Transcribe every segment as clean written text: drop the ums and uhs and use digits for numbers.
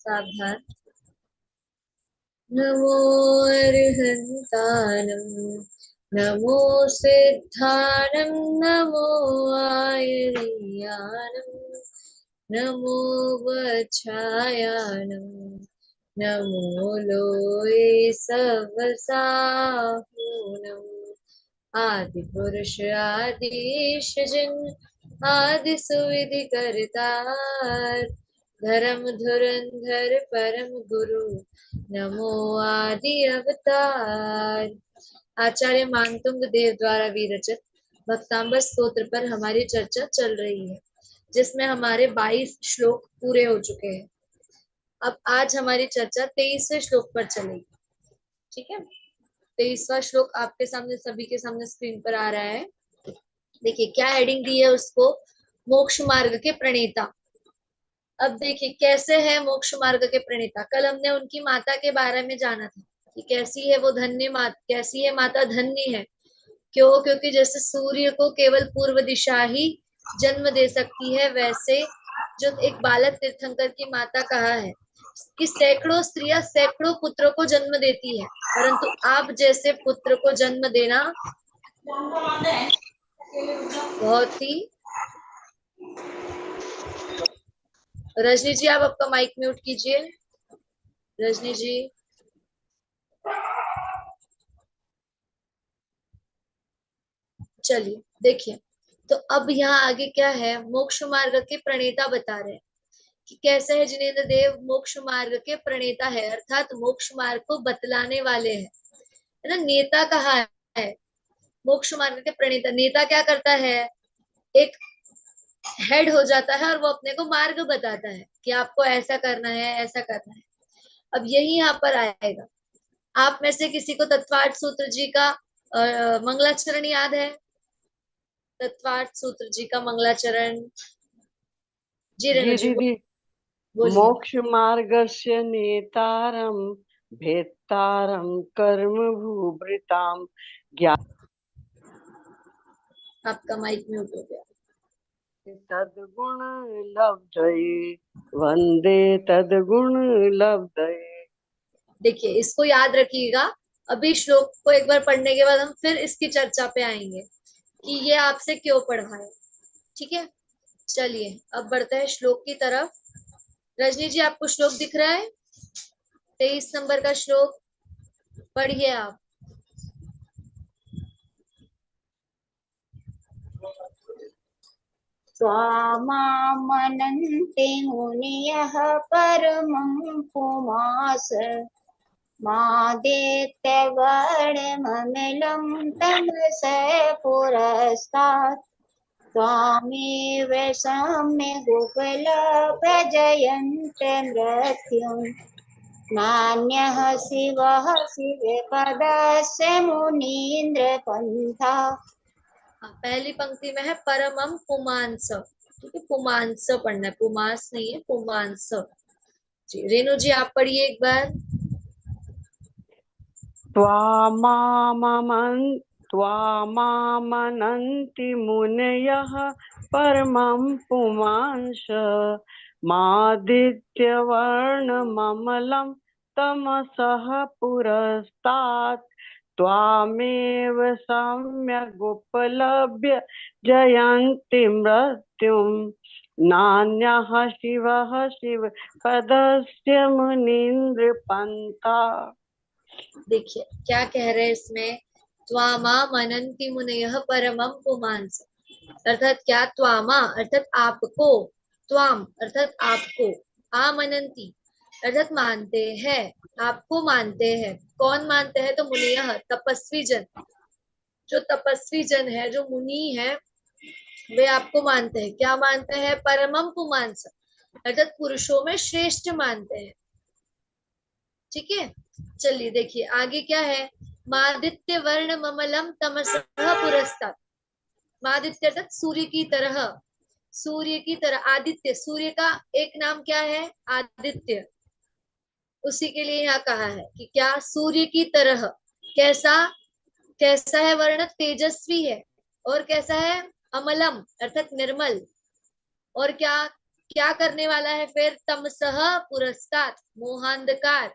सावधान। नमो अर्हन्तानं नमो सिद्धानं नमो आयर्यानं नमो वच्छायानं नमो लोये सवसाहुनं आदि पुरुष आदिश जन आदि सुविधि करतार धर्म धुरंधर परम गुरु नमो आदि अवतार। आचार्य मानतुंग देव द्वारा विरचित भक्तांबर स्तोत्र पर हमारी चर्चा चल रही है, जिसमें हमारे 22 श्लोक पूरे हो चुके हैं। अब आज हमारी चर्चा 23वें श्लोक पर चलेगी। ठीक है, 23वां श्लोक आपके सामने, सभी के सामने स्क्रीन पर आ रहा है। देखिए क्या हेडिंग दी है उसको, मोक्ष मार्ग के प्रणेता। अब देखिए कैसे है मोक्ष मार्ग के प्रणेता। कल हमने उनकी माता के बारे में जाना था कि कैसी है वो धन्य माता, कैसी है माता धन्य है। क्यों? क्योंकि जैसे सूर्य को केवल पूर्व दिशा ही जन्म दे सकती है, वैसे जो एक बालक तीर्थंकर की माता कहा है कि सैकड़ों स्त्रियां सैकड़ों पुत्रों को जन्म देती है, परंतु आप जैसे पुत्र को जन्म देना बहुत ही। रजनी जी आप आपका माइक म्यूट कीजिए। रजनी जी, चलिए देखिए। तो अब यहाँ आगे क्या है, मोक्ष मार्ग के प्रणेता बता रहे हैं कि कैसे है जिनेन्द्र देव मोक्ष मार्ग के प्रणेता है, अर्थात मोक्ष मार्ग को बतलाने वाले हैं, है ना। नेता कहा है, मोक्ष मार्ग के प्रणेता। नेता क्या करता है, एक हेड हो जाता है और वो अपने को मार्ग बताता है कि आपको ऐसा करना है, ऐसा करना है। अब यही यहाँ पर आएगा। आप में से किसी को तत्वार्थ सूत्र जी का मंगलाचरण याद है? तत्वार्थ सूत्र जी का मंगलाचरण। जी रेणु जी जी दीदी, बोलिए। मोक्ष मार्गस्य नेतारं भेत्तारं कर्म भूभृतां ज्ञान आपका माइक म्यूट हो गया। तद्गुण लब्धये वंदे तद्गुण लब्धये। देखिए इसको याद रखिएगा। अभी श्लोक को एक बार पढ़ने के बाद हम फिर इसकी चर्चा पे आएंगे कि ये आपसे क्यों पढ़ा है। ठीक है, चलिए अब बढ़ते हैं श्लोक की तरफ। रजनी जी आपको श्लोक दिख रहा है? 23 नंबर का श्लोक पढ़िए आप। स्वामामनन्ति मुनयः परमं पुमांस मादेत्यवर्णममिलं तमसः पुरस्तात् त्वामेव सम्यगुपलभजयन्त मृत्युम् नान्यः शिवः शिवपदस्य मुनीन्द्रपन्था। पहली पंक्ति में है परमम पुमांस। ठीक है, पुमांस पढ़ना है, पुमांस नहीं है, पुमांस। जी रेणु जी आप पढ़िए एक बार। त्वामामनन्ति मुनयः परमं पुमांस मादित्यवर्णममलं तमसः पुरस्तात् त्वामेव सम्यगुपलभ्य जयन्ति मृत्युम् नान्यः शिवः शिवपदस्य मुनीन्द्रपन्था। देखिए क्या कह रहे हैं इसमें, त्वामा मनन्ति मुनयः परमम पुमांस। अर्थात क्या, त्वामा अर्थात आपको, त्वाम अर्थात आपको, आमनन्ति अर्थात मानते हैं, आपको मानते हैं। कौन मानते हैं? तो मुनियः तपस्वी जन। जो तपस्वी जन है, जो मुनि है, वे आपको मानते हैं। क्या मानते हैं? परमम पुमांस अर्थात पुरुषों में श्रेष्ठ मानते हैं। ठीक है, चलिए देखिए आगे क्या है। मादित्य वर्ण ममलम तमसः पुरस्तात्। मादित्य अर्थात सूर्य की तरह, सूर्य की तरह। आदित्य, सूर्य का एक नाम क्या है? आदित्य। उसी के लिए यहाँ कहा है कि क्या, सूर्य की तरह। कैसा? कैसा है वर्ण? तेजस्वी है। और कैसा है? अमलम अर्थात निर्मल। और क्या, क्या करने वाला है फिर? तमसः पुरस्तात्, मोहांधकार।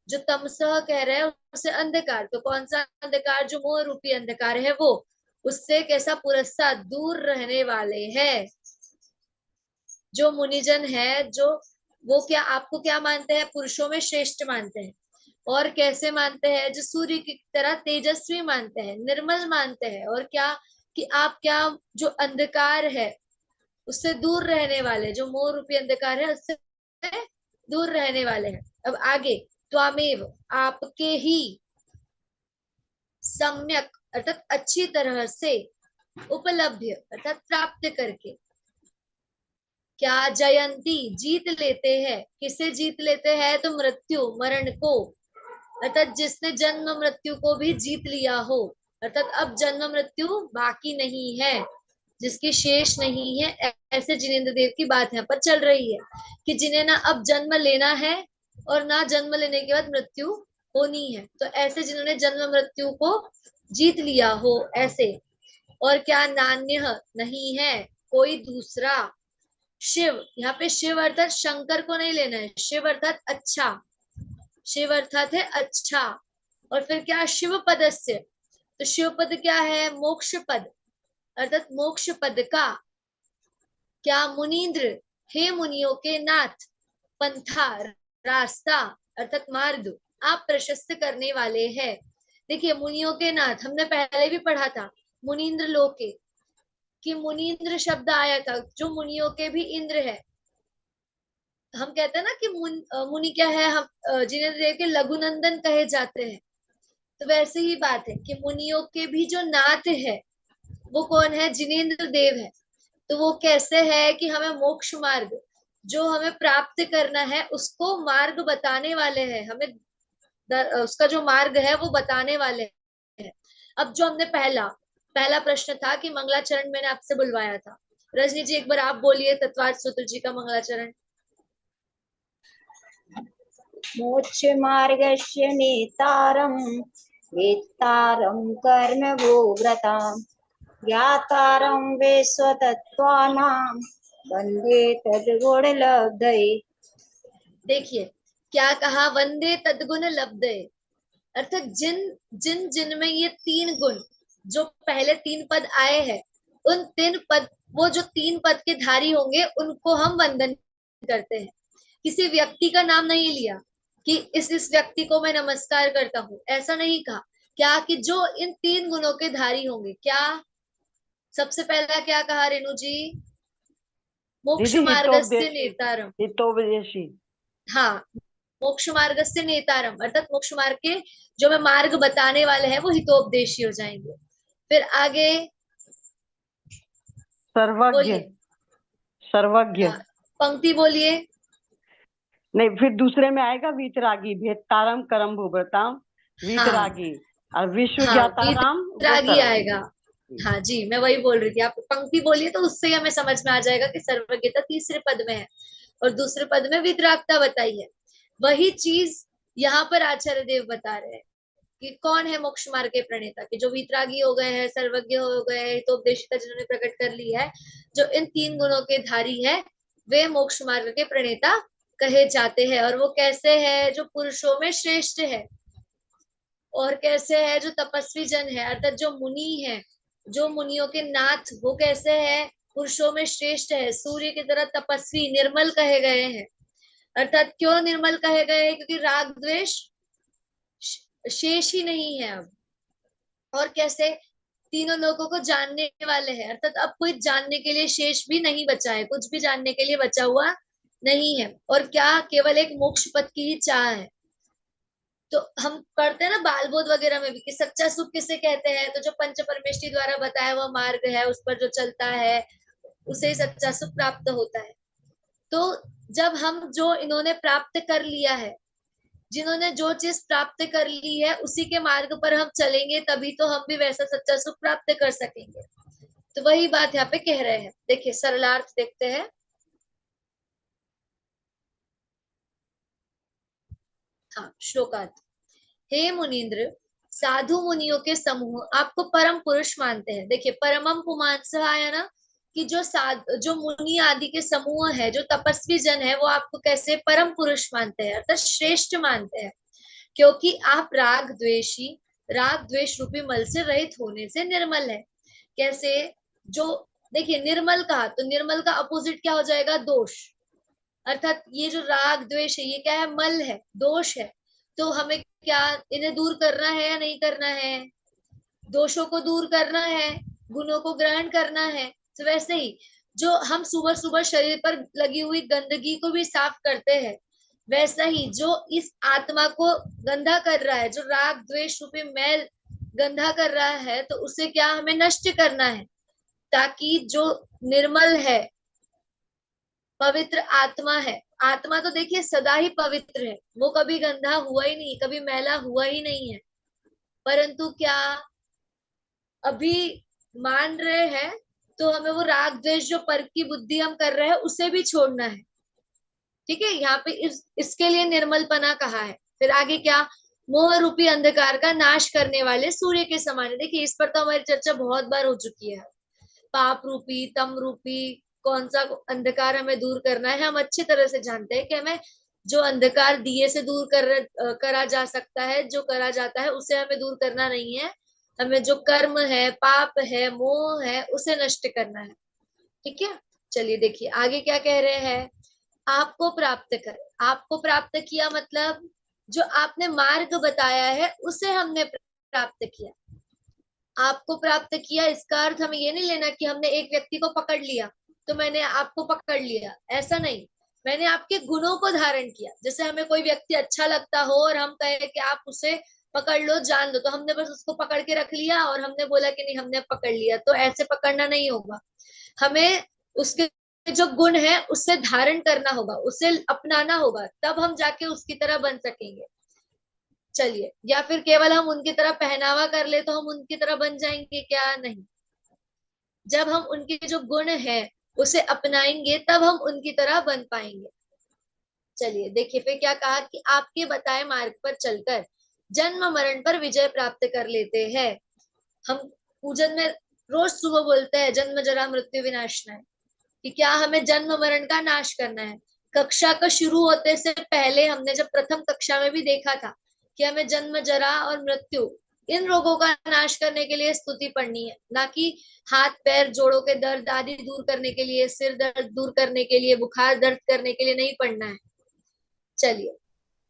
जो तमसः कह रहे हैं उसे अंधकार, तो कौन सा अंधकार? जो मोह रूपी अंधकार है वो, उससे कैसा? पुरस्तात्, दूर रहने वाले हैं। जो मुनिजन है, जो वो क्या आपको क्या मानते हैं? पुरुषों में श्रेष्ठ मानते हैं। और कैसे मानते हैं? जो सूर्य की तरह तेजस्वी मानते हैं, निर्मल मानते हैं। और क्या कि आप क्या, जो अंधकार है उससे दूर रहने वाले, जो मोह रूपी अंधकार है उससे दूर रहने वाले हैं। अब आगे, त्वामेव, आपके ही, सम्यक अर्थात अच्छी तरह से, उपलब्ध अर्थात प्राप्त करके, क्या जयंती, जीत लेते हैं। किसे जीत लेते हैं? तो मृत्यु, मरण को, अर्थात जिसने जन्म मृत्यु को भी जीत लिया हो, अर्थात अब जन्म मृत्यु बाकी नहीं है, जिसकी शेष नहीं है, ऐसे जिनेंद्र देव की बात यहाँ पर चल रही है कि जिन्हें ना अब जन्म लेना है और ना जन्म लेने के बाद मृत्यु होनी है। तो ऐसे जिन्होंने जन्म मृत्यु को जीत लिया हो, ऐसे। और क्या? नान्य, नहीं है कोई दूसरा। शिव, यहाँ पे शिव अर्थात शंकर को नहीं लेना है, शिव अर्थात अच्छा, शिव अर्थात है अच्छा। और फिर क्या? शिव पदस्य, तो शिव पद क्या है? मोक्ष पद, अर्थात मोक्ष पद का क्या? मुनीन्द्र, हे मुनियों के नाथ, पंथा, रास्ता अर्थात मार्ग आप प्रशस्त करने वाले हैं। देखिए, मुनियों के नाथ हमने पहले भी पढ़ा था, मुनीन्द्र लोके, कि मुनीन्द्र शब्द आया था, जो मुनियों के भी इंद्र है। हम कहते हैं ना कि मुनि क्या है? हम जिन्हें देव के लघुनंदन कहे जाते हैं। तो वैसे ही बात है कि मुनियों के भी जो नाथ है वो कौन है? जिनेंद्र देव है। तो वो कैसे है कि हमें मोक्ष मार्ग जो हमें प्राप्त करना है उसको मार्ग बताने वाले हैं, हमें उसका जो मार्ग है वो बताने वाले हैं। अब जो हमने पहला पहला प्रश्न था कि मंगलाचरण मैंने आपसे बुलवाया था, रजनी जी एक बार आप बोलिए तत्वार्थ सूत्र जी का मंगलाचरण। मोक्षमार्गस्य नेतारं वेत्तारं कर्मभोव्रतां ज्ञातारं विश्वतत्त्वानां वन्दे तद्गुणलब्धये। देखिए क्या कहा? वंदे तद्गुण लब्धे, अर्थात जिन जिन जिनमें ये तीन गुण, जो पहले तीन पद आए हैं, उन तीन पद, वो जो तीन पद के धारी होंगे उनको हम वंदन करते हैं। किसी व्यक्ति का नाम नहीं लिया कि इस व्यक्ति को मैं नमस्कार करता हूँ, ऐसा नहीं कहा। क्या? कि जो इन तीन गुणों के धारी होंगे। क्या? सबसे पहला क्या कहा रेणु जी? मोक्ष दीदी मार्गस्य हितोपदेशी, नेतारम। हितोपदेशी। हाँ, मोक्ष मार्ग से नेतारम, अर्थात मोक्ष मार्ग के जो मैं मार्ग बताने वाले हैं वो हितोपदेशी हो जाएंगे। फिर आगे सर्वज्ञ, बोलिए, सर्वज्ञ। पंक्ति बोलिए। नहीं, फिर दूसरे में आएगा वीतरागी, भेदतारम करम भूभृताम, हाँ वीतरागी। और विश्व हाँ, ज्ञाताराम वो वीतरागी सर्वज्ञ। आएगा। हाँ जी, मैं वही बोल रही थी, आप पंक्ति बोलिए तो उससे ही हमें समझ में आ जाएगा कि सर्वज्ञता तीसरे पद में है और दूसरे पद में वितरागता बताई है। वही चीज यहाँ पर आचार्य देव बता रहे हैं कि कौन है मोक्ष मार्ग के प्रणेता, कि जो वितरागी हो गए हैं, सर्वज्ञ हो गए हैं, तो उपदेशिता जिन्होंने प्रकट कर ली है, जो इन तीन गुणों के धारी है, वे मोक्ष मार्ग के प्रणेता कहे जाते हैं। और वो कैसे है? जो पुरुषों में श्रेष्ठ है। और कैसे है? जो तपस्वी जन है, अर्थात जो मुनि है, जो मुनियों के नाथ, वो कैसे है? पुरुषों में श्रेष्ठ है, सूर्य की तरह तपस्वी, निर्मल कहे गए हैं। अर्थात क्यों निर्मल कहे गए हैं? क्योंकि राग द्वेष शेष ही नहीं है अब। और कैसे? तीनों लोगों को जानने वाले हैं, अर्थात अब कोई जानने के लिए शेष भी नहीं बचा है, कुछ भी जानने के लिए बचा हुआ नहीं है। और क्या? केवल एक मोक्ष पद की ही चाह है। तो हम पढ़ते हैं ना बाल बोध वगैरह में भी कि सच्चा सुख किसे कहते हैं? तो जो पंच परमेष्टि द्वारा बताया हुआ मार्ग है उस पर जो चलता है उसे ही सच्चा सुख प्राप्त होता है। तो जब हम जो इन्होंने प्राप्त कर लिया है, जिन्होंने जो चीज प्राप्त कर ली है उसी के मार्ग पर हम चलेंगे, तभी तो हम भी वैसा सच्चा सुख प्राप्त कर सकेंगे। तो वही बात यहाँ पे कह रहे हैं। देखिए सरलार्थ देखते हैं। हाँ, श्लोकार्थ। हे मुनीन्द्र, साधु मुनियों के समूह आपको परम पुरुष मानते हैं। देखिए परमम पुमांस आया ना, कि जो मुनि आदि के समूह है, जो तपस्वी जन है, वो आपको कैसे परम पुरुष मानते हैं, अर्थात श्रेष्ठ मानते हैं, क्योंकि आप राग द्वेष रूपी मल से रहित होने से निर्मल है। कैसे? जो देखिए, निर्मल कहा तो निर्मल का अपोजिट क्या हो जाएगा? दोष। अर्थात ये जो राग द्वेष है, ये क्या है? मल है, दोष है। तो हमें क्या इन्हें दूर करना है या नहीं करना है? दोषों को दूर करना है, गुणों को ग्रहण करना है। तो वैसे ही जो हम सुबह सुबह शरीर पर लगी हुई गंदगी को भी साफ करते हैं, वैसा ही जो इस आत्मा को गंदा कर रहा है, जो राग द्वेष रूपी मैल गंदा कर रहा है, तो उसे क्या हमें नष्ट करना है, ताकि जो निर्मल है, पवित्र आत्मा है, आत्मा तो देखिए सदा ही पवित्र है, वो कभी गंदा हुआ ही नहीं, कभी मैला हुआ ही नहीं है। परंतु क्या अभी मान रहे हैं, तो हमें वो राग द्वेष जो पर की बुद्धि हम कर रहे हैं उसे भी छोड़ना है। ठीक है, यहाँ पे इसके लिए निर्मलपना कहा है। फिर आगे क्या? मोह रूपी अंधकार का नाश करने वाले सूर्य के समान है। देखिए, इस पर तो हमारी चर्चा बहुत बार हो चुकी है। पाप रूपी, तम रूपी कौन सा अंधकार हमें दूर करना है, हम अच्छी तरह से जानते हैं कि हमें जो अंधकार दिए से दूर करा जा सकता है, जो करा जाता है, उसे हमें दूर करना नहीं है। हमें जो कर्म है, पाप है, मोह है, उसे नष्ट करना है। ठीक है, चलिए देखिए आगे क्या कह रहे हैं। आपको प्राप्त कर, आपको प्राप्त किया मतलब जो आपने मार्ग बताया है उसे हमने प्राप्त किया। आपको प्राप्त किया, इसका अर्थ हमें ये नहीं लेना कि हमने एक व्यक्ति को पकड़ लिया तो मैंने आपको पकड़ लिया, ऐसा नहीं। मैंने आपके गुणों को धारण किया। जैसे हमें कोई व्यक्ति अच्छा लगता हो और हम कहे कि आप उसे पकड़ लो, जान दो, तो हमने बस उसको पकड़ के रख लिया और हमने बोला कि नहीं हमने पकड़ लिया, तो ऐसे पकड़ना नहीं होगा। हमें उसके जो गुण है उससे धारण करना होगा, उसे अपनाना होगा, तब हम जाके उसकी तरह बन सकेंगे। चलिए, या फिर केवल हम उनकी तरह पहनावा कर ले तो हम उनकी तरह बन जाएंगे क्या? नहीं। जब हम उनके जो गुण है उसे अपनाएंगे तब हम उनकी तरह बन पाएंगे। चलिए देखिए फिर क्या कहा कि आपके बताए मार्ग पर चलकर जन्म मरण पर विजय प्राप्त कर लेते हैं। हम पूजन में रोज सुबह बोलते हैं जन्म जरा मृत्यु विनाशना है, कि क्या हमें जन्म मरण का नाश करना है। कक्षा का शुरू होते से पहले हमने जब प्रथम कक्षा में भी देखा था कि हमें जन्म जरा और मृत्यु, इन रोगों का नाश करने के लिए स्तुति पढ़नी है, ना कि हाथ पैर जोड़ों के दर्द आदि दूर करने के लिए, सिर दर्द दूर करने के लिए, बुखार दर्द करने के लिए नहीं पढ़ना है। चलिए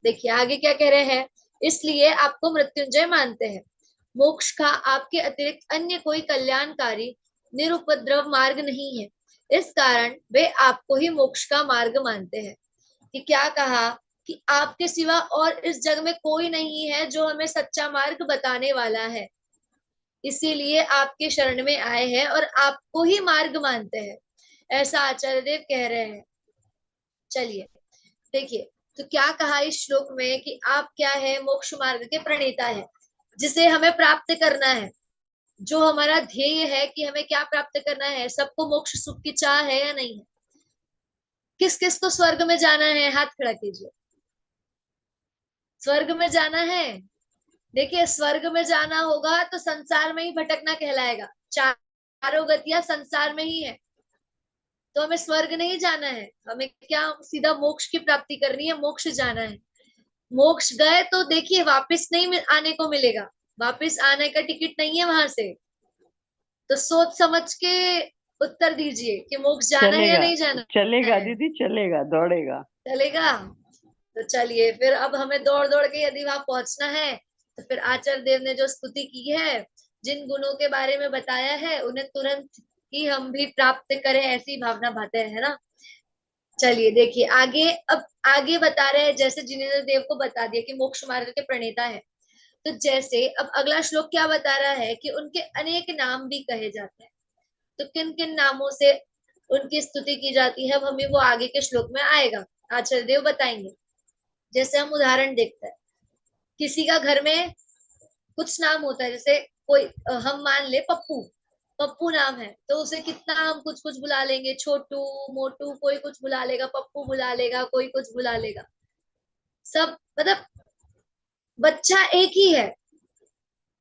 देखिए आगे क्या कह रहे हैं। इसलिए आपको मृत्युंजय मानते हैं। मोक्ष का आपके अतिरिक्त अन्य कोई कल्याणकारी निरुपद्रव मार्ग नहीं है, इस कारण वे आपको ही मोक्ष का मार्ग मानते हैं। कि क्या कहा कि आपके सिवा और इस जग में कोई नहीं है जो हमें सच्चा मार्ग बताने वाला है, इसीलिए आपके शरण में आए हैं और आपको ही मार्ग मानते हैं, ऐसा आचार्य देव कह रहे हैं। चलिए देखिए, तो क्या कहा इस श्लोक में कि आप क्या है? मोक्ष मार्ग के प्रणेता है, जिसे हमें प्राप्त करना है। जो हमारा ध्येय है कि हमें क्या प्राप्त करना है, सबको मोक्ष सुख की चाह है या नहीं है? किस किस को स्वर्ग में जाना है? हाथ खड़ा कीजिए। स्वर्ग में जाना है? देखिए, स्वर्ग में जाना होगा तो संसार में ही भटकना कहलाएगा। चारों गतियां संसार में ही है, तो हमें स्वर्ग नहीं जाना है। हमें क्या सीधा मोक्ष की प्राप्ति करनी है, मोक्ष जाना है। मोक्ष गए तो देखिए वापस नहीं आने को मिलेगा, वापस आने का टिकट नहीं है वहां से। तो सोच समझ के उत्तर दीजिए कि मोक्ष जाना है या चलेगा, नहीं जाना चलेगा है। दीदी, चलेगा, दौड़ेगा। चलेगा। तो चलिए फिर, अब हमें दौड़ दौड़ के यदि वहां पहुंचना है तो फिर आचार्य देव ने जो स्तुति की है, जिन गुणों के बारे में बताया है, उन्हें तुरंत ही हम भी प्राप्त करें, ऐसी भावना भाते है ना। चलिए देखिए आगे, अब आगे बता रहे हैं, जैसे जिनेन्द्र देव को बता दिया कि मोक्ष मार्ग के प्रणेता है, तो जैसे अब अगला श्लोक क्या बता रहा है कि उनके अनेक नाम भी कहे जाते हैं। तो किन किन नामों से उनकी स्तुति की जाती है, अब हमें वो आगे के श्लोक में आएगा, आचार्य देव बताएंगे। जैसे हम उदाहरण देखते हैं, किसी का घर में कुछ नाम होता है, जैसे कोई हम मान ले पप्पू, पप्पू नाम है, तो उसे कितना हम कुछ कुछ बुला लेंगे, छोटू मोटू, कोई कुछ बुला लेगा, पप्पू बुला लेगा, कोई कुछ बुला लेगा। सब मतलब बच्चा एक ही है,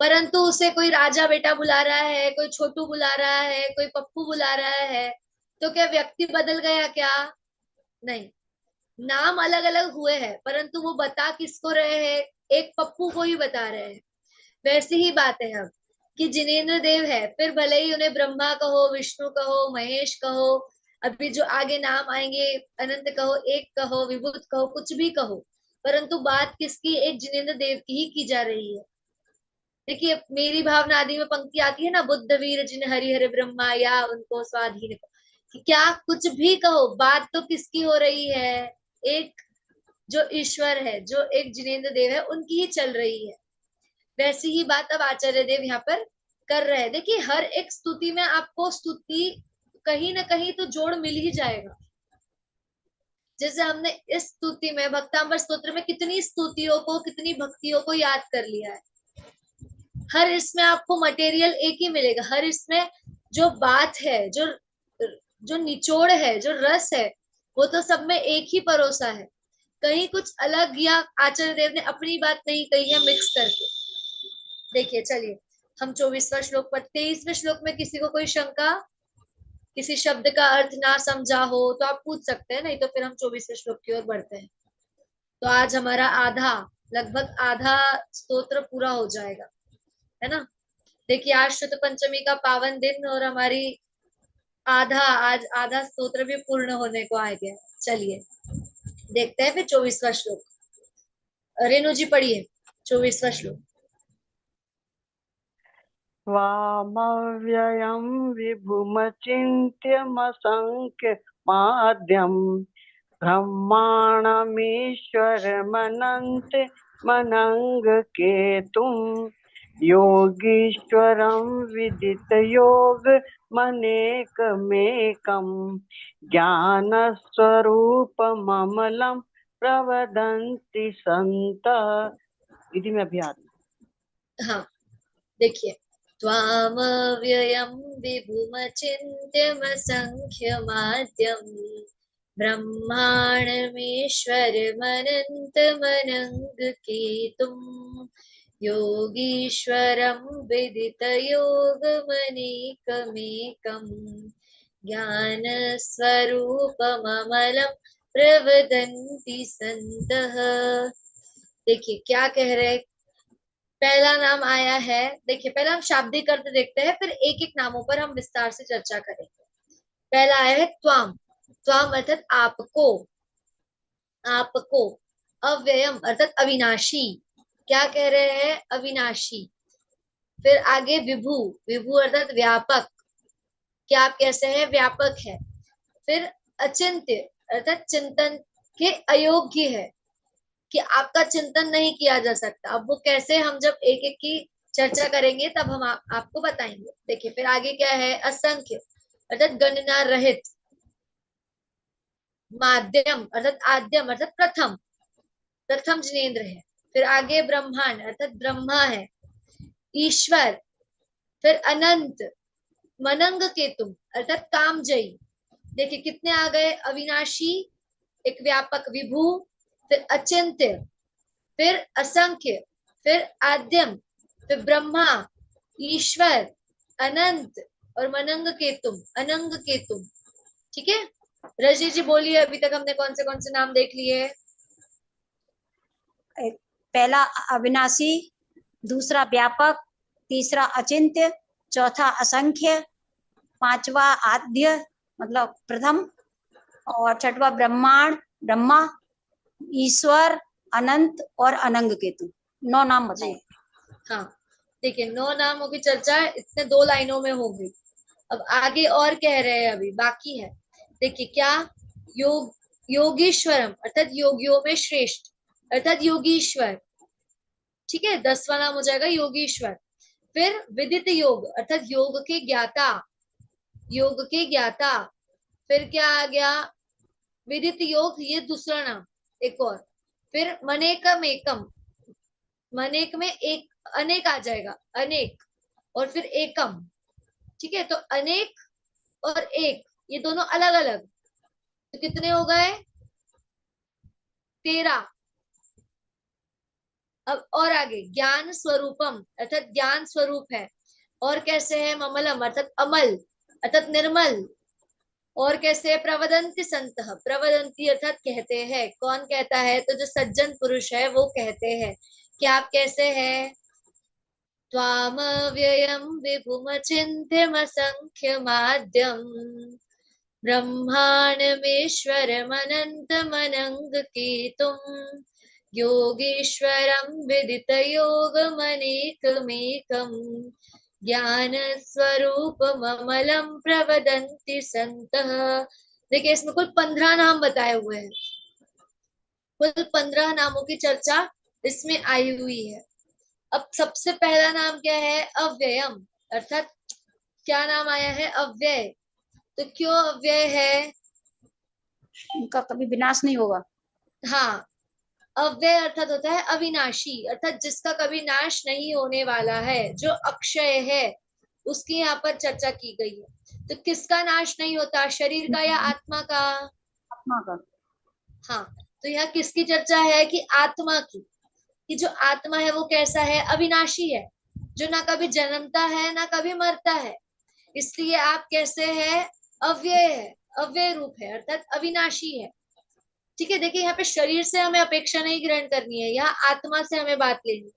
परंतु उसे कोई राजा बेटा बुला रहा है, कोई छोटू बुला रहा है, कोई पप्पू बुला रहा है, तो क्या व्यक्ति बदल गया क्या? नहीं, नाम अलग अलग हुए हैं परंतु वो बता किसको रहे हैं? एक पप्पू को ही बता रहे हैं। वैसी ही बात है अब, कि जिनेंद्र देव है, फिर भले ही उन्हें ब्रह्मा कहो, विष्णु कहो, महेश कहो, अभी जो आगे नाम आएंगे, अनंत कहो, एक कहो, विभूत कहो, कुछ भी कहो, परंतु बात किसकी? एक जिनेंद्र देव की ही की जा रही है। देखिए, मेरी भावना आदि में पंक्ति आती है ना, बुद्ध वीर जिन हरिहर ब्रह्मा या उनको स्वाधीन, कि क्या कुछ भी कहो, बात तो किसकी हो रही है? एक जो ईश्वर है, जो एक जिनेंद्र देव है, उनकी ही चल रही है। वैसी ही बात अब आचार्य देव यहाँ पर कर रहे हैं। देखिए, हर एक स्तुति में आपको स्तुति कहीं ना कहीं तो जोड़ मिल ही जाएगा। जैसे हमने इस स्तुति में, भक्तांबर स्तोत्र में, कितनी स्तुतियों को, कितनी भक्तियों को याद कर लिया है। हर इसमें आपको मटेरियल एक ही मिलेगा, हर इसमें जो बात है, जो जो निचोड़ है, जो रस है, वो तो सब में एक ही परोसा है। कहीं कुछ अलग या आचार्य देव ने अपनी बात नहीं कही है मिक्स करके। देखिए, चलिए हम 24वां श्लोक पर, 23वें श्लोक में किसी को कोई शंका, किसी शब्द का अर्थ ना समझा हो तो आप पूछ सकते हैं, नहीं तो फिर हम 24वें श्लोक की ओर बढ़ते हैं। तो आज हमारा आधा, लगभग आधा स्तोत्र पूरा हो जाएगा, है ना। देखिए, आज शुद्ध पंचमी का पावन दिन, और हमारी आज आधा स्तोत्र भी पूर्ण होने को आ गया। चलिए देखते हैं फिर 24वां श्लोक। रेणु जी पढ़िए 24वां श्लोक। वामव्ययं विभुमचिन्त्यमसङ्ख्यमाद्यं ब्रह्माणमीश्वरमनन्तमनङ्गकेतुं योगीश्वरं विदितयोगमनेकमेकं ज्ञानस्वरूपममलं प्रवदन्ति सन्तः। इति में अभ्यास। हाँ, देखिए, त्वामव्ययं विभुमचिन्त्यमसङ्ख्यमाद्यम् ब्रह्माणमीश्वरमनन्तमनङ्गकेतुम् योगीश्वरं विदितयोगमनेकमेकम् ज्ञानस्वरूपममलं प्रवदन्ति सन्तः। देखिए क्या कह रहे, पहला नाम आया है। देखिए, पहले हम शाब्दिक अर्थ देखते हैं, फिर एक एक नामों पर हम विस्तार से चर्चा करेंगे। पहला आया है त्वाम। त्वाम अर्थात आपको, आपको। अव्ययम अर्थात अविनाशी, क्या कह रहे हैं? अविनाशी। फिर आगे विभु, विभु अर्थात व्यापक, क्या आप कैसे हैं? व्यापक है। फिर अचिंत्य अर्थात चिंतन के अयोग्य है, कि आपका चिंतन नहीं किया जा सकता। अब वो कैसे, हम जब एक एक की चर्चा करेंगे तब हम आपको बताएंगे। देखिए, फिर आगे क्या है? असंख्य अर्थात गणना रहित। माध्यम अर्थात आद्यम अर्थात प्रथम, प्रथम जिनेन्द्र है। फिर आगे ब्रह्मांड अर्थात ब्रह्मा है। ईश्वर, फिर अनंत, मनंग केतुम अर्थात कामजयी। देखिए कितने आ गए? अविनाशी, एक व्यापक विभू, फिर अचिंत्य, फिर असंख्य, फिर आद्यम, फिर ब्रह्मा, ईश्वर, अनंत और मनंग केतुम, अनंग केतुम। ठीक है, रजनी जी बोलिए, अभी तक हमने कौन से नाम देख लिए? पहला अविनाशी, दूसरा व्यापक, तीसरा अचिंत्य, चौथा असंख्य, पांचवा आद्य मतलब प्रथम, और छठवा ब्रह्मांड, ब्रह्मा, ईश्वर, अनंत और अनंग केतु। 9 नाम बताए। हाँ, देखिए 9 नामों की चर्चा इतने 2 लाइनों में हो गई। अब आगे और कह रहे हैं, अभी बाकी है। देखिए क्या? योग, योगीश्वरम अर्थात योगियों में श्रेष्ठ अर्थात योगीश्वर। ठीक है, 10वां नाम हो जाएगा योगीश्वर। फिर विदित योग अर्थात योग के ज्ञाता, योग के ज्ञाता। फिर क्या आ गया? विदित योग, ये दूसरा नाम, एक और। फिर मनेकम एकम, मनेक में एक, अनेक आ जाएगा, अनेक। और फिर एकम। ठीक है, तो अनेक और एक, ये दोनों अलग अलग, तो कितने हो गए? 13। अब और आगे ज्ञान स्वरूपम अर्थात ज्ञान स्वरूप है। और कैसे है? ममलम अर्थात अमल अर्थात निर्मल। और कैसे? प्रवदंती संतः प्रवदंती अर्थात कहते हैं। कौन कहता है? तो जो सज्जन पुरुष है वो कहते हैं कि आप कैसे हैं? त्वामव्ययं विभुमचिन्त्यमसंख्यमाद्यम् ब्रह्माण्डमीश्वरमनन्तमनङ्गीतुम् योगीश्वरं विदितयोगमनेकमेकम् ज्ञानस्वरूपममलं प्रवदन्ति सन्तः। देखिए इसमें कुल 15 नाम बताए हुए हैं। कुल 15 नामों की चर्चा इसमें आई हुई है। अब सबसे पहला नाम क्या है? अव्ययम अर्थात क्या नाम आया है? अव्यय। तो क्यों अव्यय है? उनका कभी विनाश नहीं होगा। हाँ, अव्यय अर्थात होता है अविनाशी अर्थात जिसका कभी नाश नहीं होने वाला है, जो अक्षय है, उसकी यहाँ पर चर्चा की गई है। तो किसका नाश नहीं होता? शरीर का या आत्मा का? आत्मा का। हाँ, तो यहाँ किसकी चर्चा है? कि आत्मा की। कि जो आत्मा है वो कैसा है? अविनाशी है, जो ना कभी जन्मता है ना कभी मरता है। इसलिए आप कैसे है? अव्यय है, अव्यय रूप है अर्थात अविनाशी है। ठीक है, देखिए यहाँ पे शरीर से हमें अपेक्षा नहीं ग्रहण करनी है, यहाँ आत्मा से हमें बात लेनी है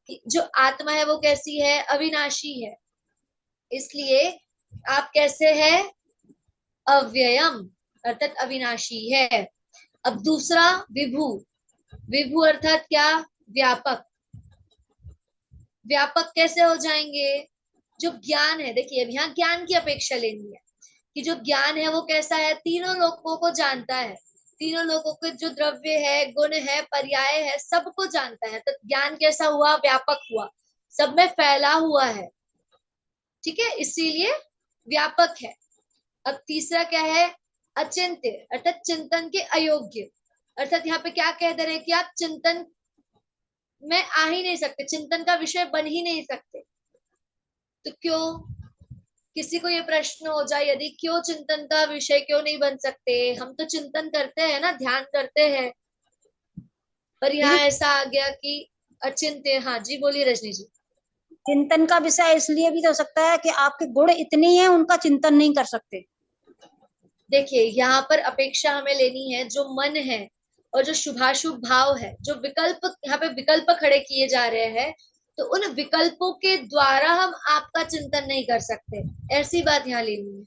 कि जो आत्मा है वो कैसी है? अविनाशी है। इसलिए आप कैसे है? अव्ययम अर्थात अविनाशी है। अब दूसरा विभु। विभु अर्थात क्या? व्यापक। व्यापक कैसे हो जाएंगे? जो ज्ञान है, देखिए अब यहाँ ज्ञान की अपेक्षा लेनी है कि जो ज्ञान है वो कैसा है? तीनों लोगों को जानता है। तीनों लोगों के जो द्रव्य है, गुण है, पर्याय है, सबको जानता है। तो ज्ञान कैसा हुआ? व्यापक हुआ, सब में फैला हुआ है। ठीक है, इसीलिए व्यापक है। अब तीसरा क्या है? अचिंत्य अर्थात चिंतन के अयोग्य। अर्थात यहाँ पे क्या कह दे रहे हैं कि आप चिंतन में आ ही नहीं सकते, चिंतन का विषय बन ही नहीं सकते। तो क्यों? किसी को ये प्रश्न हो जाए यदि, क्यों चिंतन का विषय क्यों नहीं बन सकते? हम तो चिंतन करते हैं ना, ध्यान करते हैं, पर यहाँ ऐसा आ गया कि अचिंत्य। हाँ जी, बोलिए रजनी जी। चिंतन का विषय इसलिए भी तो हो सकता है कि आपके गुण इतने हैं, उनका चिंतन नहीं कर सकते। देखिए यहाँ पर अपेक्षा हमें लेनी है जो मन है और जो शुभाशुभ भाव है, जो विकल्प यहाँ पे विकल्प खड़े किए जा रहे हैं, तो उन विकल्पों के द्वारा हम आपका चिंतन नहीं कर सकते, ऐसी बात यहाँ लेनी है।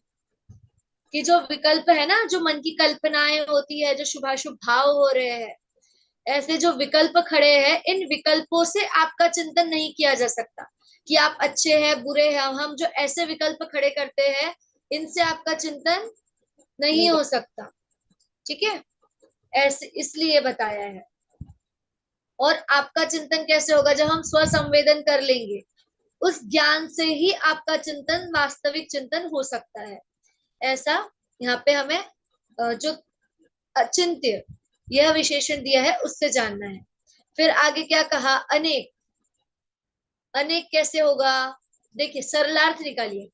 कि जो विकल्प है ना, जो मन की कल्पनाएं होती है, जो शुभाशुभ भाव हो रहे हैं, ऐसे जो विकल्प खड़े हैं, इन विकल्पों से आपका चिंतन नहीं किया जा सकता कि आप अच्छे हैं बुरे हैं। हम जो ऐसे विकल्प खड़े करते हैं, इनसे आपका चिंतन नहीं हो सकता। ठीक है, ऐसे इसलिए बताया है। और आपका चिंतन कैसे होगा? जब हम स्व संवेदन कर लेंगे, उस ज्ञान से ही आपका चिंतन वास्तविक चिंतन हो सकता है। ऐसा यहाँ पे हमें जो अचिंत्य यह विशेषण दिया है उससे जानना है। फिर आगे क्या कहा? अनेक। अनेक कैसे होगा? देखिए सरलार्थ निकालिए,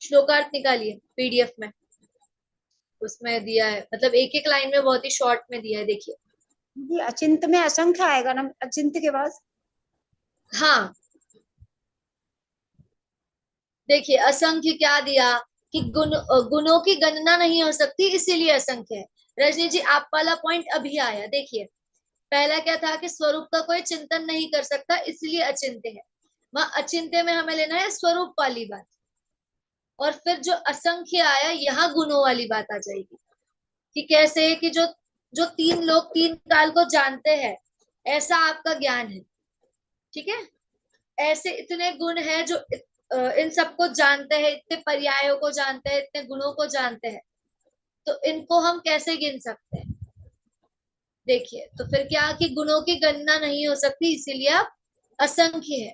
श्लोकार्थ निकालिए पीडीएफ में, उसमें दिया है, मतलब एक एक लाइन में बहुत ही शॉर्ट में दिया है। देखिए जी, अचिंत में असंख्य आएगा ना, अचिंत के बाद? हाँ, देखिए असंख्य क्या दिया कि गुणों की गणना नहीं हो सकती, इसीलिए असंख्य है। रजनी जी आप वाला पॉइंट अभी आया। देखिए पहला क्या था कि स्वरूप का कोई चिंतन नहीं कर सकता, इसलिए अचिंत्य है। वहां अचिंत्य में हमें लेना है स्वरूप वाली बात। और फिर जो असंख्य आया, यहाँ गुणों वाली बात आ जाएगी कि कैसे कि जो जो तीन लोग तीन काल को जानते हैं, ऐसा आपका ज्ञान है। ठीक है, ऐसे इतने गुण हैं जो इन सबको जानते हैं, इतने पर्यायों को जानते हैं, इतने गुणों को जानते हैं, तो इनको हम कैसे गिन सकते हैं? देखिए तो फिर क्या कि गुणों की गणना नहीं हो सकती, इसीलिए आप असंख्य है।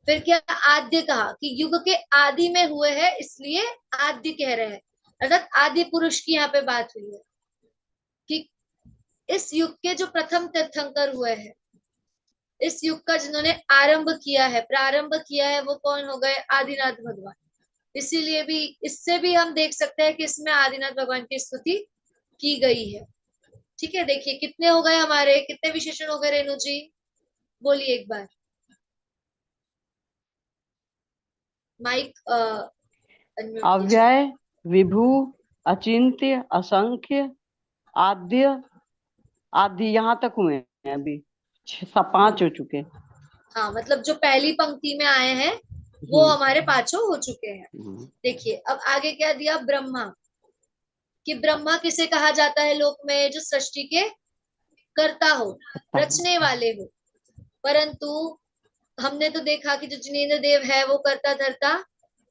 फिर क्या? आद्य कहा कि युग के आदि में हुए हैं, इसलिए आद्य कह रहे हैं, अर्थात आदि पुरुष की यहाँ पे बात हुई है कि इस युग के जो प्रथम तीर्थंकर हुए हैं, इस युग का जिन्होंने आरंभ किया है, प्रारंभ किया है, वो कौन हो गए? आदिनाथ भगवान। इसीलिए भी, इससे भी हम देख सकते हैं कि इसमें आदिनाथ भगवान की स्तुति की गई है। ठीक है, देखिए कितने हो गए हमारे, कितने विशेषण हो गए रेणु जी? बोलिए एक बार, माइक अनम्यूट कीजिए। अव्यय, विभु, अचिंत्य, असंख्य, आद्य, आदि, यहाँ तक हुए हैं अभी। 5 हो चुके। हाँ, मतलब जो पहली पंक्ति में आए हैं वो हम्म। हमारे पांचों हो चुके हैं। हम्म। देखिए अब आगे क्या दिया, ब्रह्मा, कि ब्रह्मा किसे कहा जाता है लोक में, जो सृष्टि के कर्ता हो, रचने वाले हो। परंतु हमने तो देखा कि जो जिनेंद्र देव है वो कर्ता धर्ता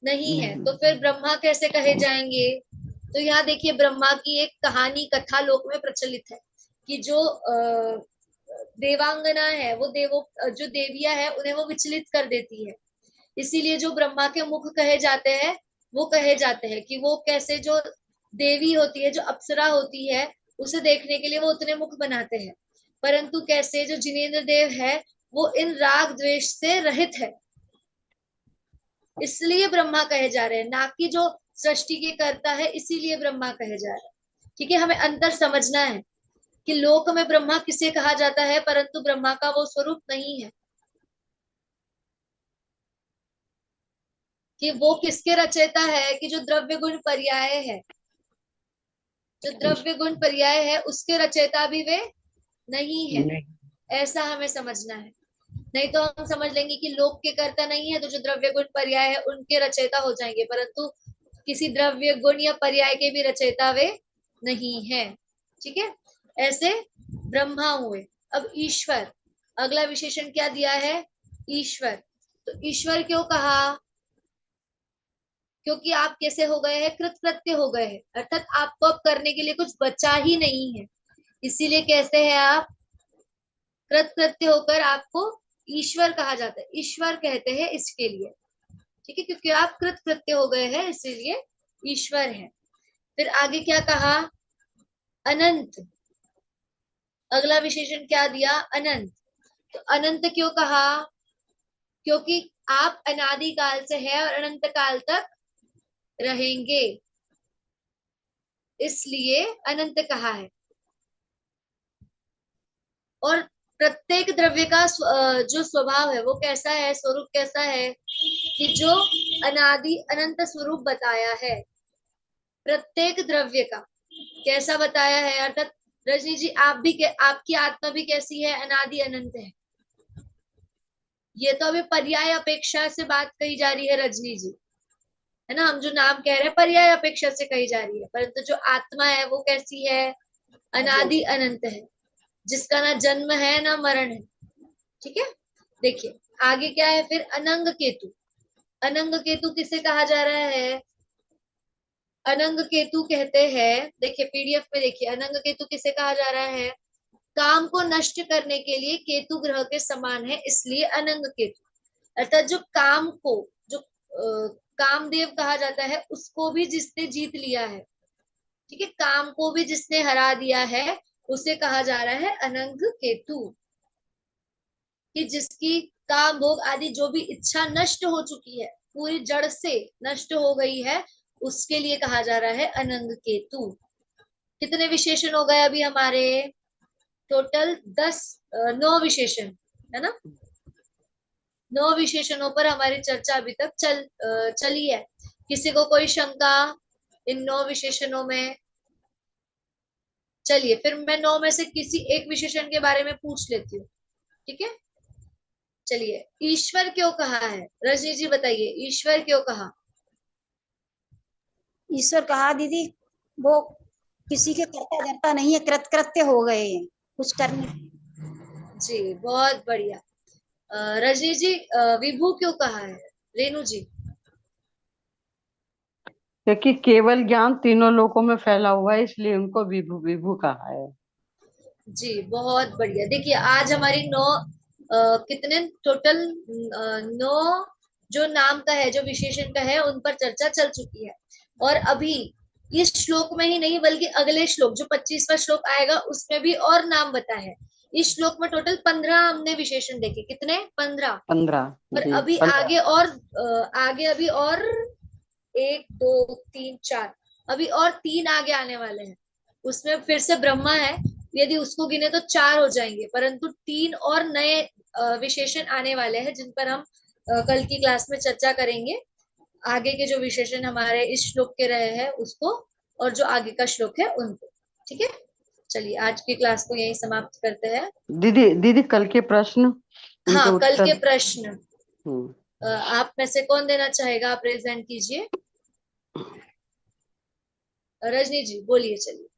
नहीं है, नहीं। तो फिर ब्रह्मा कैसे कहे जाएंगे। तो यहाँ देखिए ब्रह्मा की एक कहानी कथा लोक में प्रचलित है कि जो देवांगना है वो जो देवियां है उन्हें वो विचलित कर देती है। इसीलिए जो ब्रह्मा के मुख कहे जाते हैं, वो कहे जाते हैं कि वो कैसे, जो देवी होती है, जो अप्सरा होती है, उसे देखने के लिए वो उतने मुख बनाते हैं, परंतु कैसे जो जिनेंद्र देव है वो इन राग द्वेष से रहित है, इसलिए ब्रह्मा कहे जा रहे हैं, ना कि जो सृष्टि के कर्ता है इसीलिए ब्रह्मा कहे जा रहे हैं। ठीक है, हमें अंतर समझना है कि लोक में ब्रह्मा किसे कहा जाता है, परंतु ब्रह्मा का वो स्वरूप नहीं है कि वो किसके रचयिता है, कि जो द्रव्य गुण पर्याय है, जो द्रव्य गुण पर्याय है उसके रचयिता भी वे नहीं है। नहीं। ऐसा हमें समझना है, नहीं तो हम समझ लेंगे कि लोक के कर्ता नहीं है तो जो द्रव्य गुण पर्याय है उनके रचयिता हो जाएंगे, परंतु किसी द्रव्य गुण या पर्याय के भी रचयिता वे नहीं है। ठीक है, ऐसे ब्रह्मा हुए। अब ईश्वर, अगला विशेषण क्या दिया है, ईश्वर। तो ईश्वर क्यों कहा, क्योंकि आप कैसे हो गए हैं, कृतकृत्य हो गए हैं, अर्थात आपको अब करने के लिए कुछ बचा ही नहीं है, इसीलिए कैसे हैं आप, कृतकृत्य होकर आपको ईश्वर कहा जाता है, ईश्वर कहते हैं इसके लिए। ठीक है, क्योंकि आप कृतकृत्य हो गए हैं इसीलिए ईश्वर है। फिर आगे क्या कहा, अनंत, अगला विशेषण क्या दिया, अनंत। तो अनंत क्यों कहा, क्योंकि आप अनादि काल से है और अनंत काल तक रहेंगे, इसलिए अनंत कहा है। और प्रत्येक द्रव्य का जो स्वभाव है वो कैसा है, स्वरूप कैसा है, कि जो अनादि अनंत स्वरूप बताया है प्रत्येक द्रव्य का, कैसा बताया है, अर्थात रजनी जी आप भी आपकी आत्मा भी कैसी है, अनादि अनंत है। ये तो अभी पर्याय अपेक्षा से बात कही जा रही है रजनी जी, है ना, हम जो नाम कह रहे हैं पर्याय अपेक्षा से कही जा रही है, परंतु जो आत्मा है वो कैसी है, अनादि अनंत है, जिसका ना जन्म है ना मरण है। ठीक है, देखिए आगे क्या है फिर, अनंग केतु। अनंग केतु किसे कहा जा रहा है, अनंग केतु कहते हैं, देखिए पीडीएफ में देखिए, अनंग केतु किसे कहा जा रहा है, काम को नष्ट करने के लिए केतु ग्रह के समान है, इसलिए अनंग केतु, अर्थात जो काम को, जो कामदेव कहा जाता है उसको भी जिसने जीत लिया है, ठीक है, काम को भी जिसने हरा दिया है उसे कहा जा रहा है अनंग केतु, कि जिसकी काम भोग आदि जो भी इच्छा नष्ट हो चुकी है, पूरी जड़ से नष्ट हो गई है, उसके लिए कहा जा रहा है अनंग केतु। कितने विशेषण हो गए अभी हमारे, टोटल 9 विशेषण, है ना, 9 विशेषणों पर हमारी चर्चा अभी तक चली है। किसी को कोई शंका इन 9 विशेषणों में, चलिए फिर मैं 9 में से किसी एक विशेषण के बारे में पूछ लेती हूँ। ठीक है, चलिए ईश्वर क्यों कहा है, रजनी जी बताइए, ईश्वर क्यों कहा, ईश्वर कहा दीदी, वो किसी के कर्ता धर्ता नहीं है, कृतकृत्य हो गए हैं कुछ करने। जी बहुत बढ़िया। रजनी जी विभू क्यों कहा है, रेणु जी, क्योंकि केवल ज्ञान तीनों लोकों में फैला हुआ है, इसलिए उनको विभु विभु कहा है। जी बहुत बढ़िया। देखिए आज हमारी 9 कितने टोटल 9 जो नाम का है, जो विशेषण का है, उन पर चर्चा चल चुकी है, और अभी इस श्लोक में ही नहीं बल्कि अगले श्लोक जो 25वां श्लोक आएगा उसमें भी और नाम बताए हैं। इस श्लोक में टोटल 15 हमने विशेषण देखे, कितने, 15। 15 और जी, अभी 15। आगे और आगे अभी और 1 2 3 4, अभी और 3 आगे आने वाले हैं, उसमें फिर से ब्रह्मा है, यदि उसको गिने तो 4 हो जाएंगे, परंतु 3 और नए विशेषण आने वाले हैं जिन पर हम कल की क्लास में चर्चा करेंगे। आगे के जो विशेषण हमारे इस श्लोक के रहे हैं उसको, और जो आगे का श्लोक है उनको। ठीक है, चलिए आज की क्लास को यही समाप्त करते हैं। दीदी दीदी कल के प्रश्न, उनके हाँ, कल उत्तर। के प्रश्न हम्म। आप में से कौन देना चाहेगा? आप प्रेजेंट कीजिए। रजनी जी बोलिए, चलिए।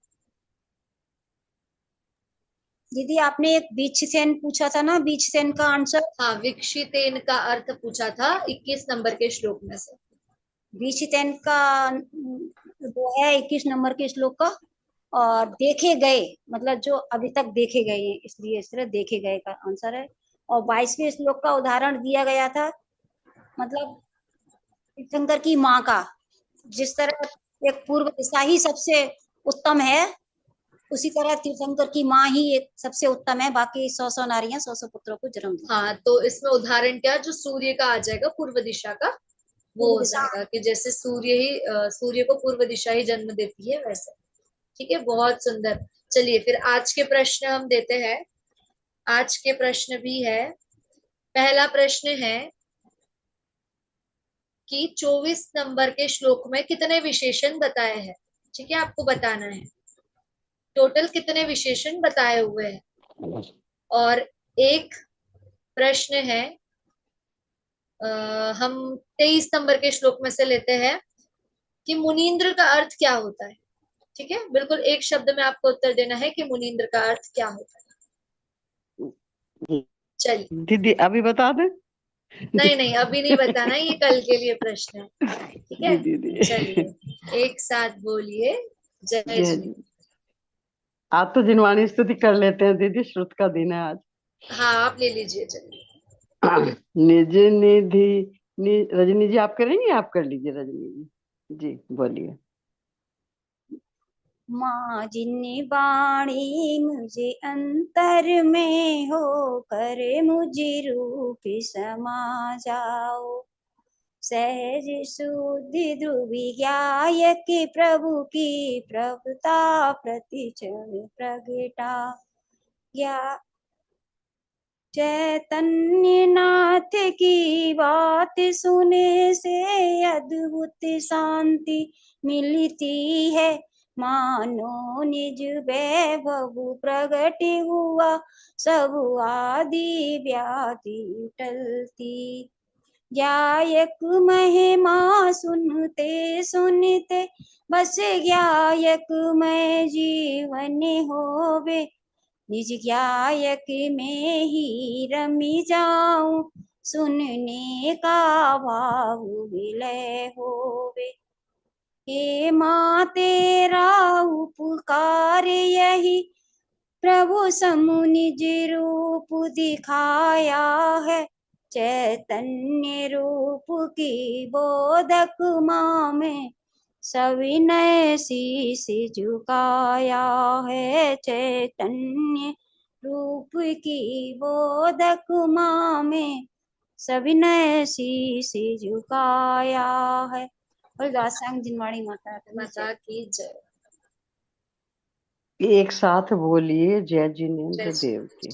दीदी आपने एक बीच सेन पूछा था ना, बीच सेन का आंसर। हाँ, विक्षितेन का अर्थ पूछा था 21 नंबर के श्लोक में से। बीच सेन का वो है 21 नंबर के श्लोक का। और देखे गए मतलब जो अभी तक देखे गए हैं, इसलिए इस तरह देखे गए का आंसर है। और 22वें श्लोक का उदाहरण दिया गया था, मतलब तीर्थंकर की माँ का। जिस तरह एक पूर्व दिशा ही सबसे उत्तम है, उसी तरह तीर्थंकर की माँ ही एक सबसे उत्तम है। बाकी 100 नारियां 100 पुत्रों को जन्म दी। हाँ, तो इसमें उदाहरण क्या, जो सूर्य का आ जाएगा पूर्व दिशा का, वो पूर्व हो दिशा। जाएगा कि जैसे सूर्य को पूर्व दिशा ही जन्म देती है वैसे। ठीक है, बहुत सुंदर। चलिए फिर आज के प्रश्न हम देते हैं। आज के प्रश्न भी है। पहला प्रश्न है कि 24 नंबर के श्लोक में कितने विशेषण बताए हैं। ठीक है, आपको बताना है टोटल कितने विशेषण बताए हुए हैं। और एक प्रश्न है, हम 23 नंबर के श्लोक में से लेते हैं कि मुनीन्द्र का अर्थ क्या होता है। ठीक है, बिल्कुल एक शब्द में आपको उत्तर देना है कि मुनीन्द्र का अर्थ क्या होता है। चलिए। दीदी अभी बता दे। नहीं नहीं, अभी नहीं बताना, ये कल के लिए प्रश्न है। ठीक है, दीदी दीदी चलिए एक साथ बोलिए, जय जय जी। जी। आज तो जिनवाणी स्तुति कर लेते हैं दीदी, श्रुत का दिन है आज। हाँ, आप ले लीजिए, चलिए। निज निधि रजनी जी आप करेंगे? आप कर लीजिए रजनी जी। जी बोलिए। माँ जिन्नी बाणी मुझे अंतर में हो कर मुझे रूप समा जाओ। सहज शुद्धि ध्रुवी ज्ञायक प्रभु की प्रभुता प्रति क्षण प्रगटा। या चैतन्य नाथ की बात सुने से अद्भुत शांति मिलती है। मानो निज वैभव प्रगट हुआ, सब आदि व्याधि टलती। गायक महिमा सुनते सुनते बस गायक में जीवन होवे। निज गायक में ही रमी जाऊं, सुनने का भाव विलय होवे। हे माँ तेरा उपकार यही, प्रभु समु निज रूप दिखाया है। चैतन्य रूप की बोधक माँ में सविनय शीश झुकाया है। चैतन्य रूप की बोधक माँ में सविनय शीश झुकाया है। और दासांग जिनवाणी माता माता की जय। एक साथ बोलिए, जय जिनेन्द्र जय देव श्री की।